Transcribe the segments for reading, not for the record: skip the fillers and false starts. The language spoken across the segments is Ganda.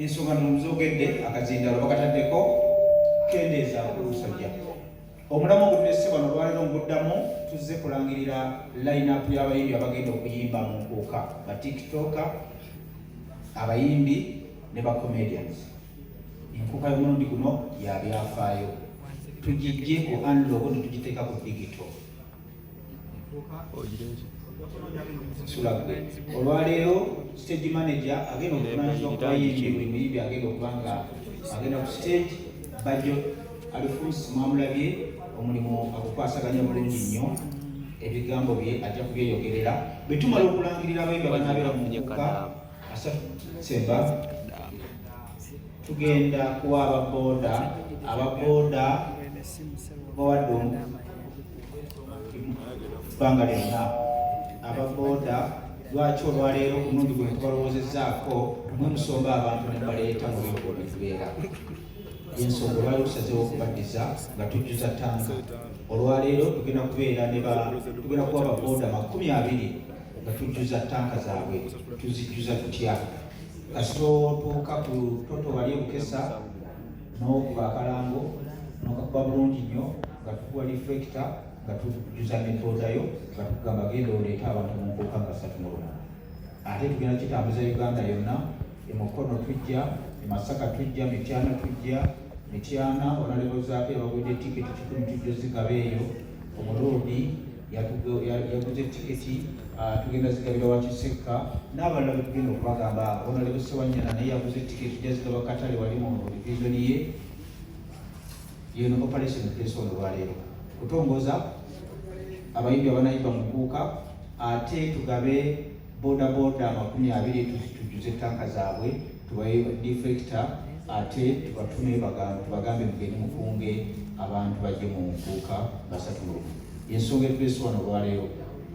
ensonga nomuzogedde akazindalo bakataddeko kendeeza kulusajja omulamu ogudese bano olwaleero nguddamu tuzze kulangirira line-up y'abayimbi abagenda okuyimba mu nkuuka ba tiktoka abayimbi ne ba comedians. Enkuuka y'omulundi guno yabyafaayo tugijje ku analog tugiteeka ku digital sulagwe olwaleero stage manager agenda okuvunaanyizibwa ku bayimbi buli muyimbi agenda okuba nga agenda ku stage Bajjo Alphonse mwamulabye omulimu akukwasaganya bulungi nnyo ebigambo bye ajja kubyeyogerera bwe tumala okulangirira abayimbi abanaabeera mu nkuuka asatu December tugenda kuwa ababooda bawadde ebbanga lyonna ababooda lwaki olwaleero ku mulundi gwe tubalowoozezaako mwe musomba abantu ne baleeta mu byokubeera ensonga olwaleero tusazeewo okubaddiza nga tujjuza ttanga olwaleero tugenda kubeera tugenda kuwa ababooda 20 nga tujjuza ttanka zaabwe tuzijjuza tutya kasitotuuka ku toto wali ebukesa n'okuba akalango n'okakuba bulungi nnyo nga tukuwa reflector nga tujjuza neboodayo nga tukugamba genda oleeta abantu mu nkuuka nga 31 ate tugenda kitambuza Uganda yonna emukono tujja emasaka tujja mityana tujja mityana onalevozaako yabagudde tiketi 10 tujja zigaba eyo omuluudi yaguze tiketi tugenda zigabira Wakisekka n'abalala betugenda okubagamba onalebo Sewanyana naye yaguze tiketi tujja zigaba Katale wali mu division ye yeno operation place olwaleero kutongoza abayimbi abanayimba mu nkuuka ate tugabe bodaboda 20 tujjuze tanka zaabwe tubaye deflector ate tubatume tubagambe mugende mukunge abantu bajje mu nkuuka basatu mu lumu ensonga etwese wano olwaleero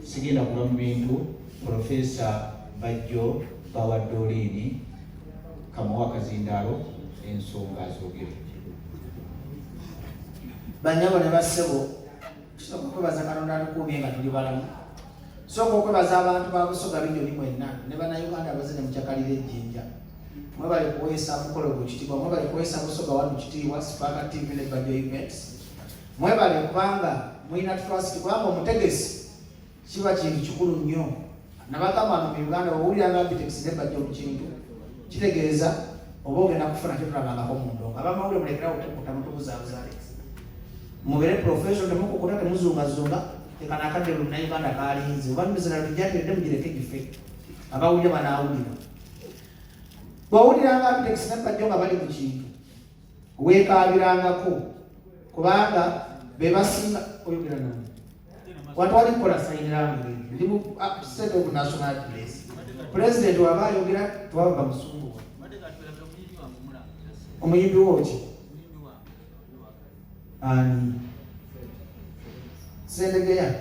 sigenda kuba mu bintu Profesa Bajjo bawadde oliini kamuwa kazindaalo ensonga azogere banyabo ne bassebo tusooka okwebaza Katonda atukuumye nga tuli balamu sooka okwebaza abantu ba Busoga Region mwenna ne bannayuganda abazze ne mukyakalira ejjinja mwebale kuweesa mukolo gwekitiibwa mwebale kuweesa Busoga wanu kitiibwa Spark TV ne Bajjo Events mwebale kubanga mulina trust kubanga omutegesi kiba kintu kikulu nnyo nabagamba no mu Uganda owuliranga Bitex ne Bajjo mu kintu kitegeeza oba ogenda kufuna kyotulabangako mu ndongo abamawulire mulekera okukuta mutubuzaabuzaale mubere profession temukukuta temuzungazunga tekanakadde Uganda kalinze obanumizana tujjatedde mugireke gife abawulire banaawulira bwawuliranga Bitex ne Bajjo nga bali ku kintu weekaabirangako kubanga bebasinga oyogera nani watu wali kukola sayinirangu ndi mu state of national place president waba ayogera twava musungu omuyimbi woki ani sendegeya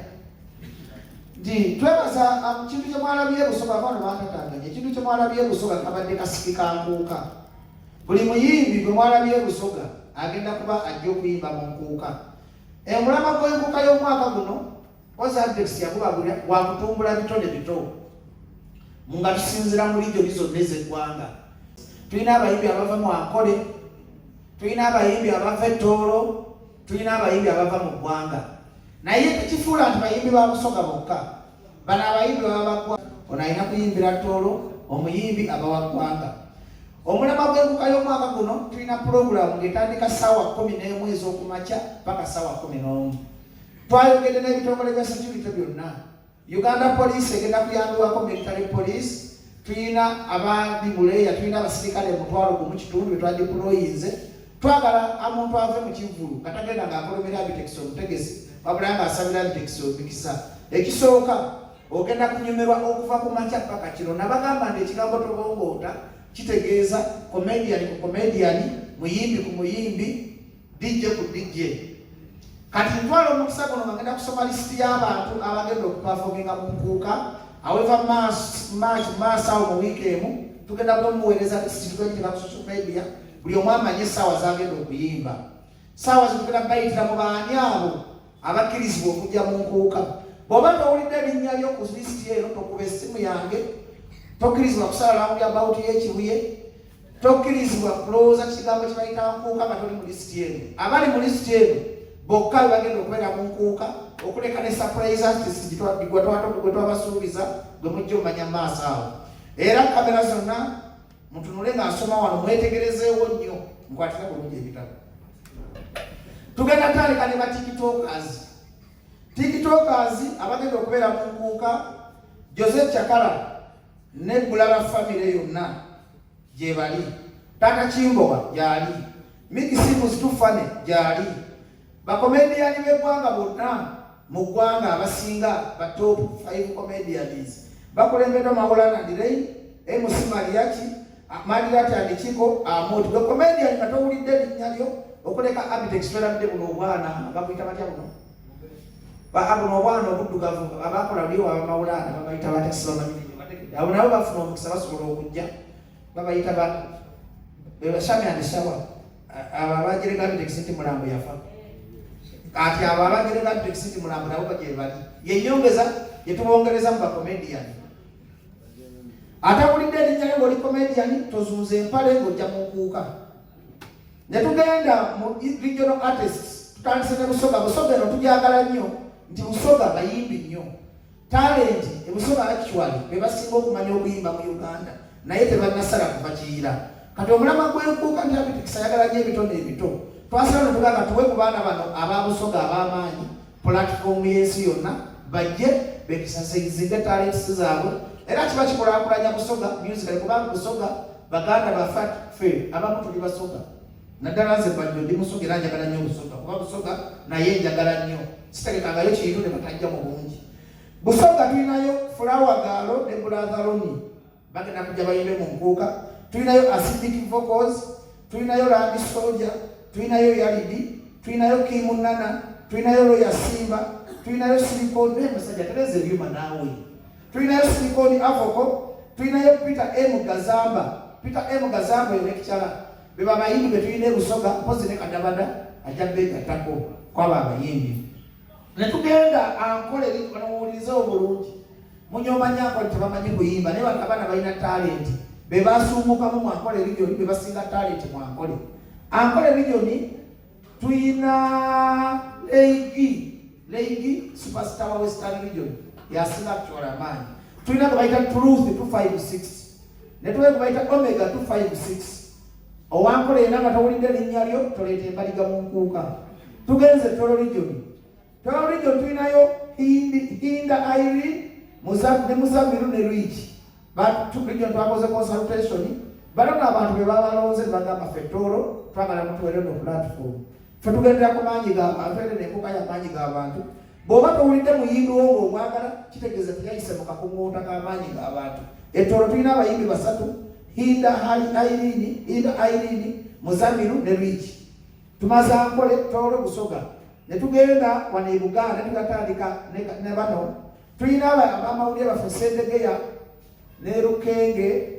ndi twebaza kintu kyemwalabye Busoga abana batatanganye ekintu kyemwalabye Busoga kabadde kasiki kankuuka buli muyimbi gwe mwalabye Busoga agenda kuba ajja okuyimba mu nkuuka emulama gw'enkuuka y'omwaka guno Ozadex yakubagulya wakutumbula bitone bito nga tusinzira mu lijo zonna ez'eggwanga tulina abayimbi abava mu Ankole tulina abayimbi abava Tooro tulina abayimbi abava mu ggwanga naye tekifuula nti bayimbi ba Busoga bokka bano abayimbi babagwa ono alina kuyimbira Tooro omuyimbi abawa ggwanga omulama gw'enkuuka y'omwaka guno tulina pulogulamu ng'etandika ssaawa 11 ez'okumakya paka ssaawa 11 twayogedde n'ebitongole bya security byonna Uganda Police egenda kuyambibwako military police tulina abandi muleeya tulina abasirikale 1,000 be twadiployinze twagala omuntu ave mu kivulu katagenda ng'akolomera Bitex omutegesi wabula nga asabira Bitex omikisa ekisooka ogenda kunyumirwa okuva ku makya paka kiro nabagamba nti ekigambo tobongoota kitegeeza comedian ku comedian muyimbi ku muyimbi DJ ku DJ kati ntwala omukisa guno ngagenda kusoma lisiti y'abantu abagenda okupafominga mu nkuuka however mass awo mu wiiki emu tugenda kumuweereza lisiti twegiteka ku social media buli omu amanye essaawa zagenda okuyimba ssaawa zitugenda bayitira mu baani abo abakkirizibwa okujja mu nkuuka bw'oba towulidde erinnya lyo ku lisiti eno tokuba essimu yange tokkirizibwa kusala round about y'ekibuye tokkirizibwa kulowooza kigambo kye bayita nkuuka nga toli mu lisiti eno. Abali mu lisiti eno bokka be bagenda okubeera mu nkuuka, okuleka ne surprise artist gwe twabasuubiza gwe mujja omanya mu maaso awo. Era kamera zonna mutunule ng'asoma wano, mwetegerezeewo nnyo, mukwatira bulungi ebitabo. Tugenda tandika ne ba tiktokers abagenda okubeera mu nkuuka. Joseph Chakala ne Bulala family yonna gye bali, Tata Kimbowa gyali, Mickey Simus Tufane gyali, bakomediyani b'eggwanga bonna mu ggwanga abasinga ba top 5 comedians bakulembeddwa Maulana Direi, MC Mariachi, Madirati Adikiko, Amoti. Gwe comedian nga towulidde erinnya lyo okuleka Abitex tolabidde buno obwana baguyita batya buno? Buno obwana obuddugavu abakola luli wa Maulana babayita batya sibamanyi. Abo nabo bafuna omukisa basobola okujja babayita Shami and Shawa. Abo abagereka Abitex nti Mulambo yafa. Kati abo abagereka Abitex nti Mulambo nabo bagye bali. Ye nyongeza yetubongereza mu bakomedian. Atawulidde erinnya lyo ng'oli comedian tozuuza empale ng'ojja mu nkuuka. Ne tugenda mu regional artists tutandise ne Busoga. Busoga eno tugyagala nnyo nti Busoga bayimbi nnyo. Talent Busoga actually be basinga okumanya okuyimba mu Uganda naye tebannasala kubakiira. Kati omulama gw'enkuuka nti Abitex ayagala nnyo ebitonde ebito. Twasala ne tugamba tuwe ku baana bano aba Busoga ab'amaanyi platform y'ensi yonna bajje bekisaseyizinge talents zaabwe. Era kiba kikulaakulanya Busoga musical kubanga Busoga baganda baffe abamu tuli Basoga. Naddala nze badde ndi Musoga era njagala nnyo Busoga kuba Busoga naye njagala nnyo. Sitegekangayo kintu ne batajja mu bungi. Busoga tulinayo Flower Galo ne Brother Roni bagenda kujja bayimbe mu nkuuka. Tulinayo Acidic Vocals, tulinayo Randy Soldier, tulinayo Yalidi, tulinayo Kim Nana, tulinayo Roya Simba, tulinayo Silicone musajja tereze ebyuma naawe. Tulinayo Silicone Avoko, tulinayo Peter M. Gazamba. Peter M. Gazamba yekikyala be babayimbi be tulina Busoga mpozi ne Kadabada ajja beegattako kwaba abayimbi. Ne tugenda ankole limuwulize obulungi. Munyomanya ankole tebamanyi kuyimba naye abaana balina talent. Be basuumukamu mu Ankole region be basinga talent mu Ankole. Ankole region tuyina Leigi superstar wa Western region yasinga kuchora amaanyi. Tulina kubaita Truth 256 ne tubaita Omega 256. Owankole yena nga tawulidde linnya lyo toleeta embaliga mu nkuuka. Tugenze Tolo region tulinayo Hinda Irene ne Muzamiru ne Luigi. Region twakoze consultation balona abantu be babalonze bagamba ffe Tolo twagala mutuwere no platform. Ffe tugendera ku maanyi g'abantu era n'enkuuka y'amaanyi g'abantu. Bw'oba towulidde muyimbi wo ng'omwagala kitegeeza teyayise mu kakunguuta k'amaanyi g'abantu. Etolo tulina abayimbi basatu, Hinda Irene, Muzamiru ne Luigi. Tumaze Ankole, Tolo, Busoga. Ne tugenda wano e Buganda tugatandika ne bano. Tulina abamawulire baffe Sendegeya ne Lukenge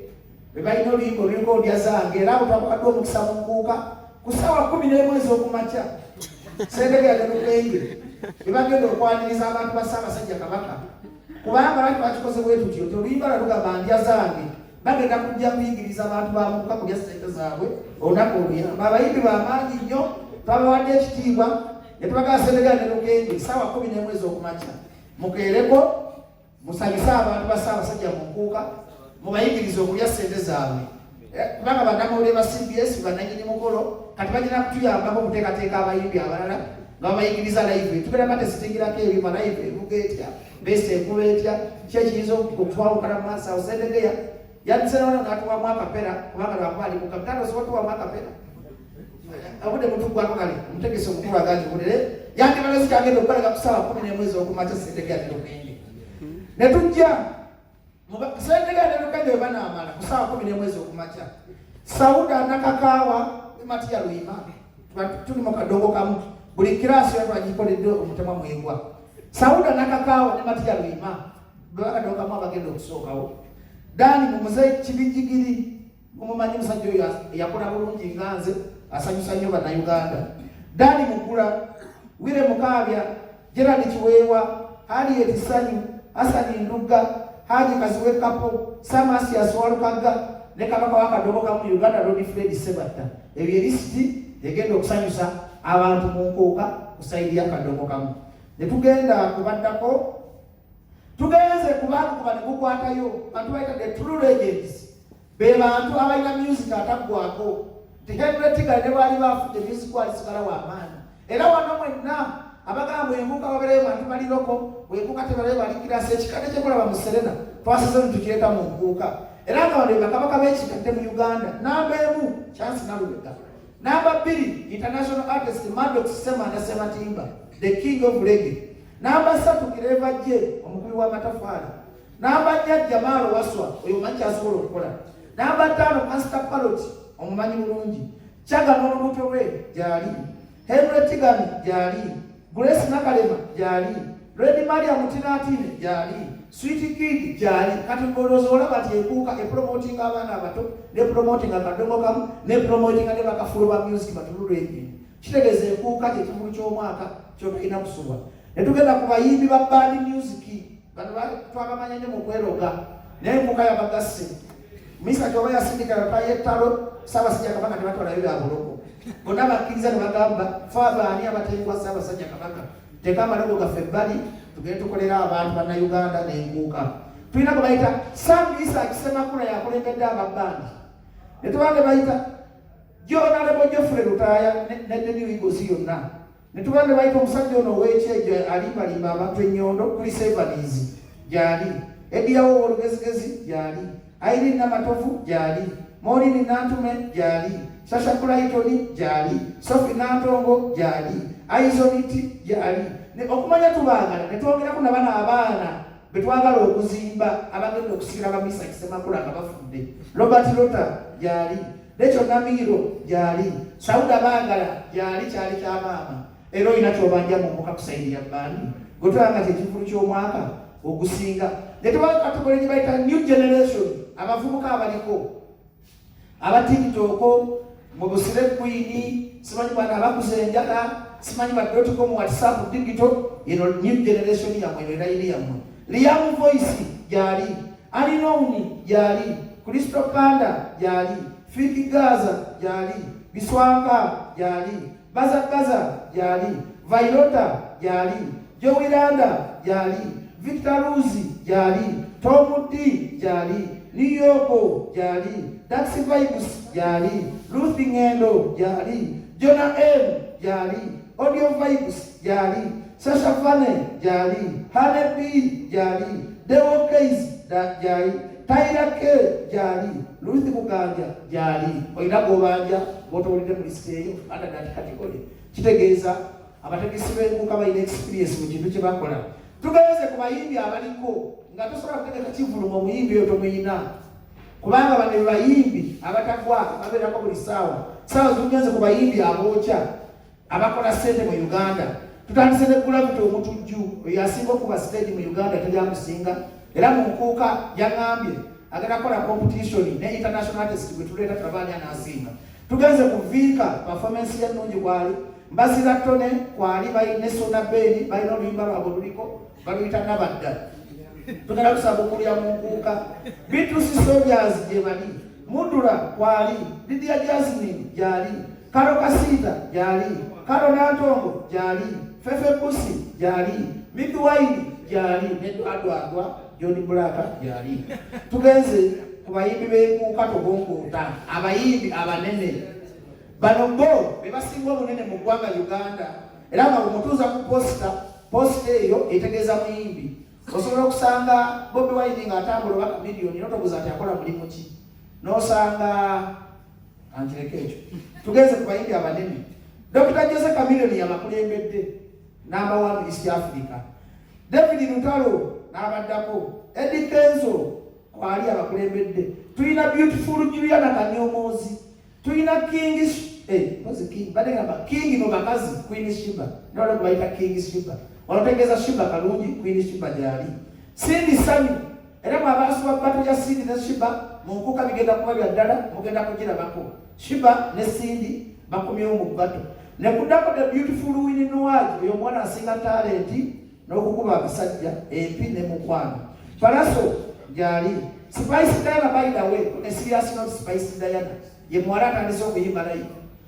be balina oluyimba olw'enkoodya zange era abo twakwadde omukisa mu nkuuka ku ssaawa 11 ez'okumakya. Sendegeya ne Lukenge be bagenda okwaniriza abantu ba Ssaabasajja Kabaka kubanga lwaki bakikoze bwe tutyo nti oluyimba lwatugamba ndya zange bagenda kujja kuyigiriza abantu ba mukuka kulya ssente zaabwe olunaku oluyamba. Abayimbi b'amaanyi nnyo twabawadde ekitiibwa ne tubagala Sendegeya ne Lukenge ssaawa 11 ez'okumakya mukeereko musanyuse abantu ba Ssaabasajja mu nkuuka mubayigiriza okulya ssente zaabwe kubanga bannamawulire ba CBS bannannyini mukolo kati bagenda kutuyambako okuteekateeka abayimbi abalala nga babayigiriza live. Tugenda batesitingirako ebyuma live evuga etya besi ekuba etya ki ekiyinza okutwawukana mu maaso awo. Sendegeya yandise nawana ng'atuwamu akapera kubanga lwakubaali ku kapitano osobola tuwamu akapera obudde mutuggwako kale omutegesi omukulu aganje bulere yandibalazi kyagenda okukoleka ku ssaawa 11 ez'okumakya Sendegeya ne Lukenge. Ne tujja Sendegeya ne Lukenge we banaamala ku ssaawa 11 ez'okumakya Sauda Nakakaawa ne Matiya Luyima tuli mu kadongo kamu buli kirasi yatwagikoledde omutemwa mwegwa. Sauda Nakakaawa ne Matiya Luyima bakadongo kamu abagenda okusookawo. Dani mumuze Kibijigiri mumumanyi musajja oyo yakola bulungi nga nze asanyusa nnyo bannayuganda. Dani Mugula, Wire Mukaabya, Gerard Kiweewa, Harriet Sanyu, Hasani Ndugga, Haji Kaziwe Kapo, Samasias Walukaga, ne kabaka w'akadogo kamu Uganda Road Fred Sebatta. Ebyo lisiti egenda okusanyusa abantu mu nkuuka ku sayidi y'akadogo kamu. Ne tugenda kubaddako, tugenze kubakuba ne gukwatayo bantu bayita the true legends, be bantu abalina music ataggwako. Henry Tigger ne bali bafudde music alisigala w'amaanyi. Era wano mwenna abagamba enkuuka babereyo bantu baliroko, bwenkuuka tebaleyo balikirasa ekikadde kyekulaba mu Serena twasize tukireeta mu nkuuka. Era nga wano bakabaka b'ekikadde mu Uganda, namba emu Chance Nalubega, namba 2 international artist Maddox Semana Sematimba, the king of reggae, namba 3 Kireva J, omukubi w'amatafaali, namba 4 Jamal Waswa, oyo manyi kyasobola okukola, namba 5 Master Parrot, omumanyi bulungi, Chaga n'olubuto lwe gyali, Henry Tigani gyali, Grace Nakalema gyali, Lady Mariam Tinatine gyali, Sweet Kid gyali. Kati mbolozo olaba ati enkuuka epromoting abaana abato, ne promoting akadogo kamu, ne promoting ne bakafulu ba music batululu engini. Kitegeeza enkuuka kyekivulu ky'omwaka ky'otulina kusubwa. Ne tugenda ku bayimbi ba band music, bano twabamanya nnyo mu kweroga, n'enkuuka y'abagasse. Misa kyoba yasindika yetalo Ssaabasajja Kabaka tebatwalayo bya buloko. Bonna bakkiriza ne bagamba fe abaani abatengwa Ssaabasajja Kabaka teeka amalogo gaffe ebbali tugende tukolera abantu bannayuganda n'enkuuka. Tulina gwe bayita Sam Isaac Ssemakula yakulembedde ababbandi. Ne tuba ne bayita Honorable Geoffrey Lutaaya ne Denny Wigosi yonna. Ne tuba ne bayita omusajja ono ow'ekyejo alimbalimba abantu ennyondo Chris Evans gyali. Ediyawo olugezigezi gyali. Irene Namatovu gyali. Maureen Nantume gyali. Sasha Kulaitoni gyali. Sophie Nantongo gyali. Aizoniti gyali. Okumanya tubagala ne twongerako nabana abaana betwagala okuzimba abagenda okusiira abamisa Ssemakula nga bafudde. Robert Lota gyali. Lecho Namiro gyali. Sauda Bangala gyali kyali kya maama. Era olina kyobanja mu mbuka kusayidi ya bbandi. Gotwanga kyekivulu ky'omwaka ogusinga. Ne tubaga kategori gye bayita new generation, abavubuka abaliko aba TikTok, mu busire Queen, simanyi bana abakuze enjala, simanyi ba.com, WhatsApp, digital, new generation yamwe era iri yamwe. Liam Voice gyali. Alinouni gyali. Kristo Panda gyali. Fiki Gaza gyali. Biswanga gyali. Baza gyali. Vailota gyali. Jowiranda gyali. Victor Ruzi gyali. Tom D gyali. New York gyali. Daxi Vibes gyali. Ruth Ngendo gyali. Jonah M gyali. Audio Vibes gyali. Sasha Fane gyali. Hane B gyali. Dewo Case gyali. Tyler K gyali. Ruth Kuganja gyali. Oyina gobanja botolide mu listeyo under that category. Kitegeeza abategesi b'enkuuka balina experience mu kintu kye bakola. Tugeze ku bayimbi abaliko nga tosobola kutegeka kivulumo omuyimbi oyo tomuyina, kubanga bano bayimbi abatagwa babeerako buli ssaawa. Ssaawa zitugenze ku bayimbi abookya abakola ssente mu Uganda. Tutandise ne Gravity omutujju oyo asinga okuba stage mu Uganda teryamusinga, era mu nkuuka yaŋŋambye agenda kukola competition ne international artist gwe tuleeta Tabani anaasinga. Tugenze ku Vika performance y'ennungi bwali. Mbazira Tone kwali bayine Sona Beni bayina oluyimba lwabwe luliko baluyita Nabadda. Tugenda kusaba okulya mu nkuuka. Beatrice Soldiers gye bali. Mudula kwali. Lydia Jasmine gyali. Karo Kasita gyali. Karo Nantongo gyali. Fefe Pusi gyali. Mickey Wine gyali. Nedwadwadwa Johnny Black gyali. Tugenze ku bayimbi b'enkuuka tobongoota. Abayimbi abanene. Bano bo bebasinga obunene mu ggwanga Uganda. Era nga bumutuuza ku posta eyo etegeeza muyimbi. Osobola okusanga Bobi Wine nga atambula obaka miliyoni notobuuza ati akola mulimu ki. N'osanga ankireko ekyo. Tugenze ku bayimbi abanene. Dr. Jose Chameleone yabakulembedde namba 1 East Africa. David Lutalo n'abaddako. Eddie Kenzo kwali abakulembedde. Tulina Beautiful Juliana Kanyomozi. Tulina King King no bakazi Queen Shiba. Nalo kubaita King Shiba. Wanategeza Shiba kalungi Queen Shiba gyali. Cindy Sami. Era mwabasu bato ya Cindy ne Shiba munkuka bigenda kuba bya ddala mugenda kugira bako. Shiba ne Cindy bakomyewo mu bato. Ne kudako the Beautiful Winnie Nwagi oyo mwana asinga talent n'okukuba abasajja empi ne mukwano. Falaso gyali Spice Diana by the way ne serious not Spice Diana ye mwala atandise okuyimba live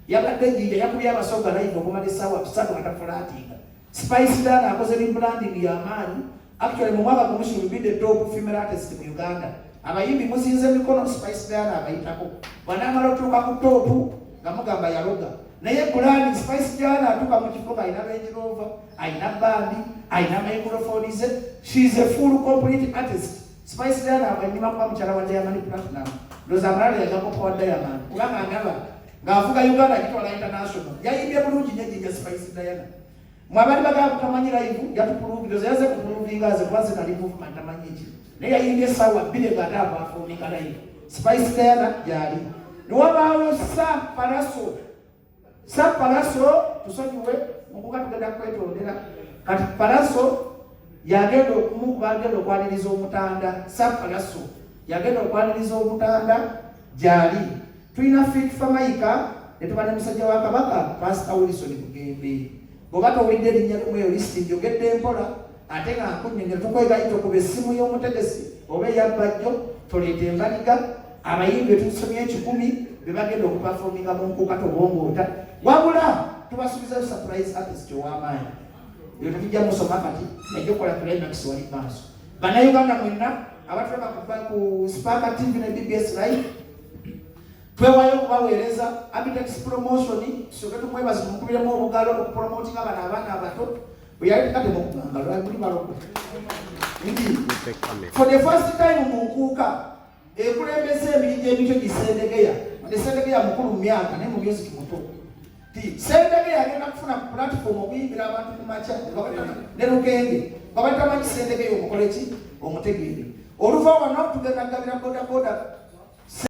yabadde jjinja yakubye abasoga live okumala essaawa 3 atafulatinga Spice Diana akoze rebranding y'amaanyi actually mu mwaka gumu she will be the top female artist mu Uganda abayimbi musinze mikono Spice Diana abayitako bw'anaamala otuuka ku topu nga mugamba yaloga naye Gulani Spice Diana atuuka mu kifo ayina Range Rover ayina bandi ayina microphone ze she is a full complete artist Spice Diana abanyuma kuba mukyala wa Diamond Platinum ndoza amalala yagako kwa Diamond kubanga ndaba ng'avuga Uganda kitwala international yayimbye bulungi nnyo Spice Diana mwabali bagala kutamanyi live yatupuluvi ndoza yaze kupuluvinga aze kwaze kali movement tamanyiki naye yayimbye sawa bile gata performinga live Spice Diana yali niwabaawo Sa Palaso tusonyiwe mukuka tugenda kwetondera kati Palaso yagenda okumukuba okwaniriza omutanda Sa Palaso yagenda okwaniriza omutanda gyali tulina fit famayika netuba ne musajja wa Kabaka Pastor Wilson Bugembe bw'oba towulidde erinnya ly'omweyo lisiti njogedde mpola ate nga nkunnengera tukwegayita okuba essimu y'omutegesi oba eyabbajjo toleeta embaliga abayimbi tusomye 10 bebagenda okuperforminga mu nkuuka tobongoota wabula tubasuubiza surprise artist ow'amaanyi eyo tetujja musoma kati najja okukola climax wali maaso bannayuganda mwenna abatulaba ku Spark TV ne BBS Live twewayo okubaweereza Abitex promotion tusoke tumwebaza tumukubiremu obugalo okupromotinga bano abaana abato bwe yali tekate mukugamba lwali baloko for the first time mu nkuuka ekulembeza emirimu emito gisendegeya nesendegeya mukulu mu myaka naye mu music muto sendegeya agenda kufuna ku platform okuyimbira abantu ku makya ne Lukenge babatamanyi sendegeya omukole ki omutegeere oluva wano tugenda gabira bodaboda